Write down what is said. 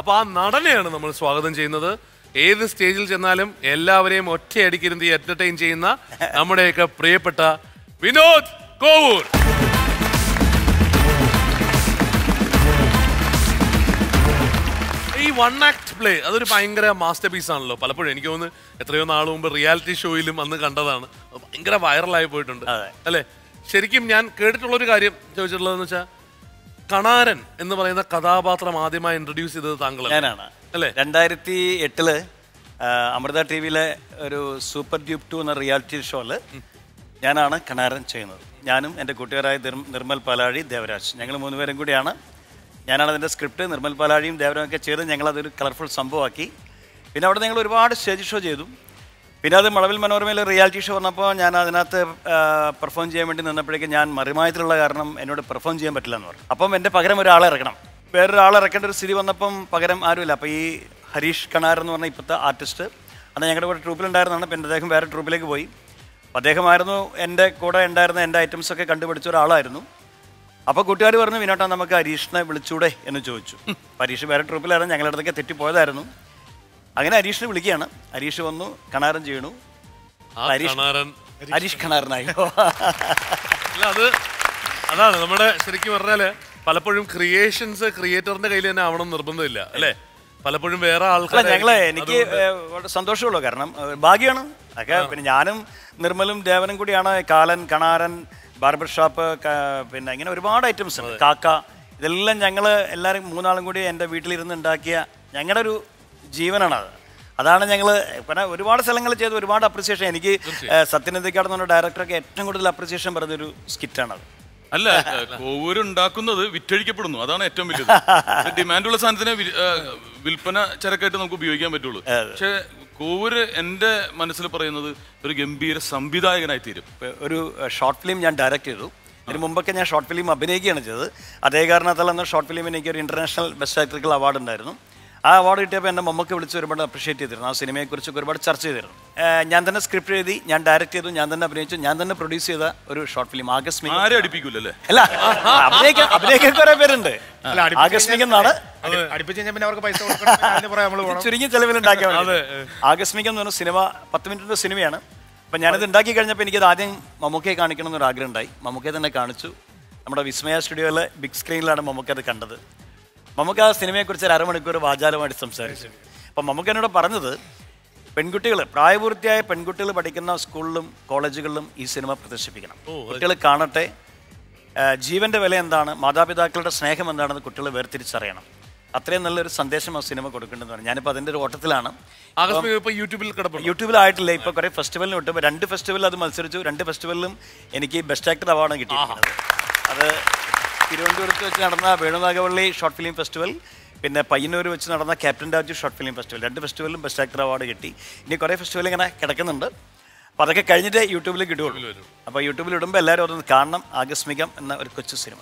അപ്പോൾ ആ നടനെയാണ് നമ്മൾ സ്വാഗതം ചെയ്യുന്നത്. ഏത് സ്റ്റേജിൽ ചെന്നാലും എല്ലാവരെയും ഒറ്റയടിക്കിരുന്ന് എന്റർടൈൻ ചെയ്യുന്ന നമ്മുടെയൊക്കെ പ്രിയപ്പെട്ട വിനോദ് കോവൂർ. ഈ വൺ ആക്ട് പ്ലേ അതൊരു ഭയങ്കര മാസ്റ്റർ പീസ് ആണല്ലോ. പലപ്പോഴും എനിക്ക് തോന്നുന്നു എത്രയോ നാൾ മുമ്പ് റിയാലിറ്റി ഷോയിലും അന്ന് കണ്ടതാണ്. ഭയങ്കര വൈറലായി പോയിട്ടുണ്ട് അല്ലേ? ശരിക്കും ഞാൻ കേട്ടിട്ടുള്ളൊരു കാര്യം ചോദിച്ചിട്ടുള്ളതെന്ന് വെച്ചാൽ കണാരൻ എന്ന് പറയുന്ന കഥാപാത്രം ആദ്യമായി ഇൻട്രൊഡ്യൂസ് ചെയ്തത് താങ്കളാണ് അല്ലേ? 2008 അമൃത ടിവിയിലെ ഒരു സൂപ്പർ ഡ്യൂപ്പ് 2 എന്ന റിയാലിറ്റി ഷോയില് ഞാനാണ് കണാരൻ ചെയ്യുന്നത്. ഞാനും എൻ്റെ കൂട്ടുകാരായ നിർമ്മൽ പാലാഴി, ദേവരാജ്, ഞങ്ങൾ 3 പേരും കൂടിയാണ്. ഞാനാണ് അതിൻ്റെ സ്ക്രിപ്റ്റ്. നിർമ്മൽ പാലാഴിയും ദേവരാജൊക്കെ ചെയ്ത് ഞങ്ങളതൊരു കളർഫുൾ സംഭവമാക്കി. പിന്നെ അവിടെ ഞങ്ങൾ ഒരുപാട് സ്റ്റേജ് ഷോ ചെയ്തു. പിന്നെ അത് മഴവിൽ മനോരമയിൽ റിയാലിറ്റി ഷോ വന്നപ്പോൾ ഞാൻ അതിനകത്ത് പെർഫോം ചെയ്യാൻ വേണ്ടി നിന്നപ്പോഴേക്കും ഞാൻ മറിമായത്തിലുള്ള കാരണം എന്നോട് പെർഫോം ചെയ്യാൻ പറ്റില്ല എന്ന് പറഞ്ഞു. അപ്പം എൻ്റെ പകരം ഒരാളെ ഇറക്കണം. വേറൊരാളെ ഇറക്കേണ്ട ഒരു സ്ഥിതി വന്നപ്പം പകരം ആരുമില്ല. അപ്പോൾ ഈ ഹരീഷ് കണാർ എന്ന് പറഞ്ഞ ഇപ്പോഴത്തെ ആർട്ടിസ്റ്റ് അന്ന് ഞങ്ങളുടെ കൂടെ ട്രൂപ്പിലുണ്ടായിരുന്നതാണ്. പിന്നെ അദ്ദേഹം വേറെ ട്രൂപ്പിലേക്ക് പോയി. അപ്പോൾ അദ്ദേഹമായിരുന്നു എൻ്റെ കൂടെ ഉണ്ടായിരുന്ന എൻ്റെ ഐറ്റംസൊക്കെ കണ്ടുപിടിച്ച ഒരാളായിരുന്നു. അപ്പോൾ കൂട്ടുകാർ പറഞ്ഞു, വിനോട്ടാ നമുക്ക് ഹരീഷിനെ വിളിച്ചൂടെ എന്ന് ചോദിച്ചു. ഹരീഷ് വേറെ ട്രൂപ്പിലായിരുന്നു, ഞങ്ങളുടെ അടുത്തൊക്കെ തെറ്റിപ്പോയതായിരുന്നു. അങ്ങനെ ഹരീഷിനെ വിളിക്കുകയാണ്. ഹരീഷ് വന്നു, കണാരൻ ചെയ്യണു. ഹരീഷ് കണാരനായി. അതാണ് നമ്മുടെ ശരിക്കും പറഞ്ഞാല് പലപ്പോഴും ക്രിയേഷൻസ് ക്രിയേറ്ററിന്റെ കയ്യിൽ തന്നെ ആവണം നിർബന്ധമില്ല അല്ലേ? പലപ്പോഴും വേറെ ആൾക്കാർ എനിക്ക് സന്തോഷമുള്ളൂ. കാരണം ഭാഗ്യമാണ് ഒക്കെ. പിന്നെ ഞാനും നിർമ്മലും ദേവനും കൂടിയാണ് കാലൻ, കണാരൻ, ബാർബർ ഷോപ്പ്, പിന്നെ ഇങ്ങനെ ഒരുപാട് ഐറ്റംസ് ഉണ്ട്. കാക്ക, ഇതെല്ലാം ഞങ്ങൾ എല്ലാവരും 3 ആളും കൂടി എൻ്റെ വീട്ടിലിരുന്ന് ഉണ്ടാക്കിയ ഞങ്ങളുടെ ഒരു ജീവനാണ്. അതാണ് ഞങ്ങൾ പിന്നെ ഒരുപാട് സ്ഥലങ്ങൾ ചെയ്ത് ഒരുപാട് അപ്രിസിയേഷൻ. എനിക്ക് സത്യനന്ദിക്കാട് എന്ന് പറഞ്ഞ ഡയറക്ടറൊക്കെ ഏറ്റവും കൂടുതൽ അപ്രിസിയേഷൻ പറഞ്ഞൊരു സ്കിറ്റാണത്. അല്ല, കോവൂരുണ്ടാക്കുന്നത് വിറ്റഴിക്കപ്പെടുന്നു, അതാണ് ഏറ്റവും വലിയത്. ഡിമാൻഡുള്ള സാധനത്തിനെ വിൽപ്പന ചരക്കായിട്ട് നമുക്ക് ഉപയോഗിക്കാൻ പറ്റുള്ളൂ. പക്ഷെ കോവൂര് എൻ്റെ മനസ്സിൽ പറയുന്നത് ഒരു ഗംഭീര സംവിധായകനായി തീരും. ഒരു ഷോർട്ട് ഫിലിം ഞാൻ ഡയറക്റ്റ് ചെയ്തു. ഇതിന് മുമ്പൊക്കെ ഞാൻ ഷോർട്ട് ഫിലിം അഭിനയിക്കുകയാണ് ചെയ്തത്. അതേ കാരണത്താൽ അന്ന് ഷോർട്ട് ഫിലിമിന് എനിക്ക് ഒരു ഇന്റർനാഷണൽ ബെസ്റ്റ് ആക്ടറിക്കൽ അവാർഡ് ഉണ്ടായിരുന്നു. ആ അവാർഡ് കിട്ടിയപ്പോൾ എൻ്റെ മമ്മക്ക് വിളിച്ച് ഒരുപാട് അപ്രീഷിയേറ്റ് ചെയ്തിരുന്നു. ആ സിനിമയെക്കുറിച്ചൊക്കെ ഒരുപാട് ചർച്ച ചെയ്തിരുന്നു. ഞാൻ തന്നെ സ്ക്രിപ്റ്റ് എഴുതി, ഞാൻ ഡയറക്റ്റ് ചെയ്തു, ഞാൻ തന്നെ അഭിനയിച്ചു, ഞാൻ തന്നെ പ്രൊഡ്യൂസ് ചെയ്ത ഒരു ഷോർട്ട് ഫിലിം ആകസ്മികം. ആരെ അടിപ്പിക്കൂലല്ലേ? അല്ല, അഭിനയിക്കാൻ കുറെ പേരുണ്ട്. ആകസ്മികം എന്നാണ് ചുരുങ്ങിയ ചെലവിലുണ്ടാക്കിയാൽ മതി. ആകസ്മികം എന്ന് പറഞ്ഞ സിനിമ 10 മിനിറ്റിൻ്റെ സിനിമയാണ്. അപ്പം ഞാനത് ഉണ്ടാക്കി കഴിഞ്ഞപ്പോൾ എനിക്കത് ആദ്യം മമ്മൂക്കയെ കാണിക്കണം എന്നൊരു ആഗ്രഹം ഉണ്ടായി. മമ്മൂക്കയെ തന്നെ കാണിച്ചു. നമ്മുടെ വിസ്മയ സ്റ്റുഡിയോയിലെ ബിഗ് സ്ക്രീനിലാണ് മമ്മൂക്ക അത് കണ്ടത്. മമ്മൂക്ക ആ സിനിമയെക്കുറിച്ച് ഒരു അരമണിക്കൂർ വാചാലമായിട്ട് സംസാരിച്ചു. അപ്പം മമ്മൂക്ക എന്നോട് പറഞ്ഞത്, പെൺകുട്ടികൾ, പ്രായപൂർത്തിയായ പെൺകുട്ടികൾ പഠിക്കുന്ന സ്കൂളിലും കോളേജുകളിലും ഈ സിനിമ പ്രദർശിപ്പിക്കണം. കുട്ടികൾ കാണട്ടെ, ജീവൻ്റെ വില എന്താണ്, മാതാപിതാക്കളുടെ സ്നേഹം എന്താണെന്ന് കുട്ടികൾ വേർതിരിച്ചറിയണം. അത്രയും നല്ലൊരു സന്ദേശം ആ സിനിമ കൊടുക്കേണ്ടതെന്ന് പറഞ്ഞു. ഞാനിപ്പോൾ അതിൻ്റെ ഒരു ഓട്ടത്തിലാണ്. യൂട്യൂബിലായിട്ടില്ല. ഇപ്പോൾ കുറേ ഫെസ്റ്റിവലിന് വിട്ടു. 2 ഫെസ്റ്റിവലിൽ അത് മത്സരിച്ചു. 2 ഫെസ്റ്റിവലിലും എനിക്ക് ബെസ്റ്റ് ആക്ടർ അവാർഡാണ് കിട്ടിയിരിക്കുന്നത്. അത് തിരുവനന്തപുരത്ത് വെച്ച് നടന്ന വേണുനാഗവള്ളി ഷോർട്ട് ഫിലിം ഫെസ്റ്റിവൽ, പിന്നെ പയ്യന്നൂർ വെച്ച് നടന്ന captain Raju short film festival. 2 ഫെസ്റ്റിവലിലും ബെസ്റ്റ് ആക്ടർ അവാർഡ് കിട്ടി. ഇനി കുറേ ഫെസ്റ്റിവൽ ഇങ്ങനെ കിടക്കുന്നുണ്ട്. അപ്പോൾ അതൊക്കെ കഴിഞ്ഞിട്ട് യൂട്യൂബിൽ കിട്ടുകയുള്ളൂ. അപ്പോൾ യൂട്യൂബിൽ ഇടുമ്പോൾ എല്ലാവരും അതൊന്ന് കാണണം. ആകസ്മികം എന്ന ഒരു കൊച്ചു സിനിമ.